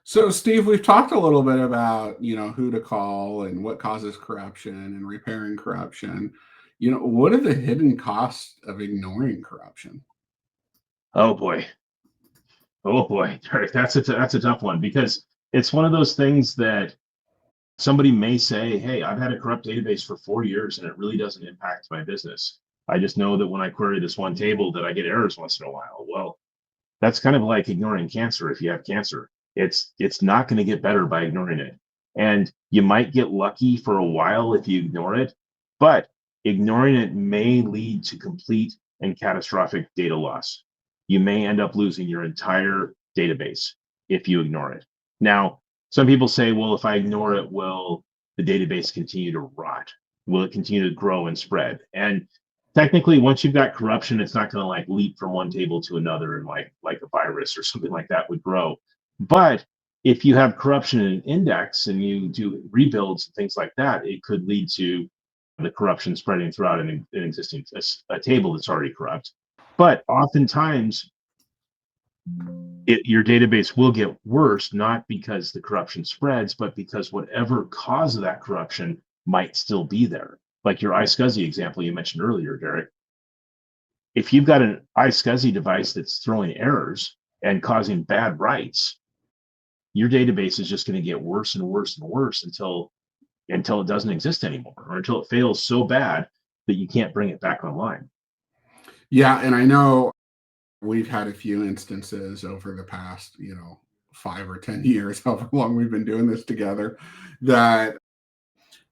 So, Steve, we've talked a little bit about, who to call and what causes corruption and repairing corruption. What are the hidden costs of ignoring corruption? Oh boy. Oh boy. Derrick, that's a tough one because it's one of those things that somebody may say, "Hey, I've had a corrupt database for 4 years and it really doesn't impact my business. I just know that when I query this one table that I get errors once in a while." Well, that's kind of like ignoring cancer if you have cancer. It's not going to get better by ignoring it. And you might get lucky for a while if you ignore it, but ignoring it may lead to complete and catastrophic data loss. You may end up losing your entire database if you ignore it. Now, some people say, well, if I ignore it, will the database continue to rot? Will it continue to grow and spread? And technically, once you've got corruption, it's not going to like leap from one table to another and like a virus or something like that would grow. But if you have corruption in an index and you do rebuilds and things like that, it could lead to the corruption spreading throughout an existing a table that's already corrupt. But oftentimes, your database will get worse, not because the corruption spreads, but because whatever cause of that corruption might still be there. Like your iSCSI example you mentioned earlier, Derrick. If you've got an iSCSI device that's throwing errors and causing bad writes, your database is just going to get worse and worse and worse until it doesn't exist anymore, or until it fails so bad that you can't bring it back online. Yeah, and I know we've had a few instances over the past, 5 or 10 years, however long we've been doing this together, that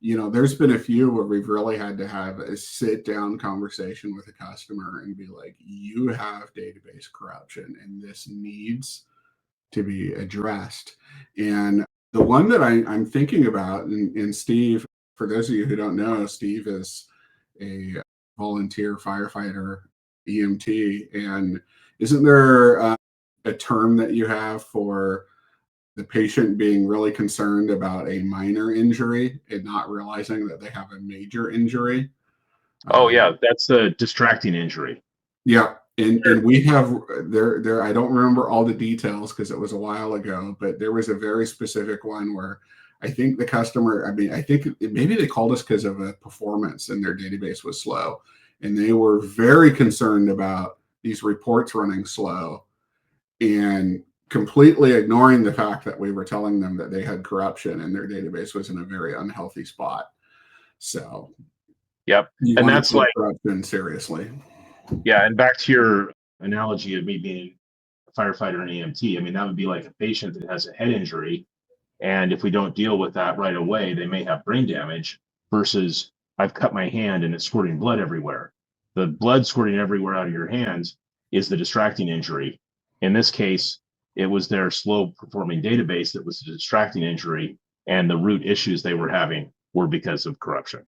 there's been a few where we've really had to have a sit down conversation with a customer and be like, you have database corruption and this needs to be addressed. And the one that I'm thinking about, and Steve, for those of you who don't know, Steve is a volunteer firefighter, EMT. And isn't there a term that you have for the patient being really concerned about a minor injury and not realizing that they have a major injury? Oh yeah, that's a distracting injury. Yeah. And we have there I don't remember all the details because it was a while ago, but there was a very specific one where I think the customer, I think maybe they called us because of a performance and their database was slow. And they were very concerned about these reports running slow and completely ignoring the fact that we were telling them that they had corruption and their database was in a very unhealthy spot. So Yep. you And want that's to take like, corruption seriously. yeah, and back to your analogy of me being a firefighter and EMT, I mean, that would be like a patient that has a head injury. And if we don't deal with that right away, they may have brain damage versus I've cut my hand and it's squirting blood everywhere. The blood squirting everywhere out of your hands is the distracting injury. In this case, it was their slow performing database that was the distracting injury, and the root issues they were having were because of corruption.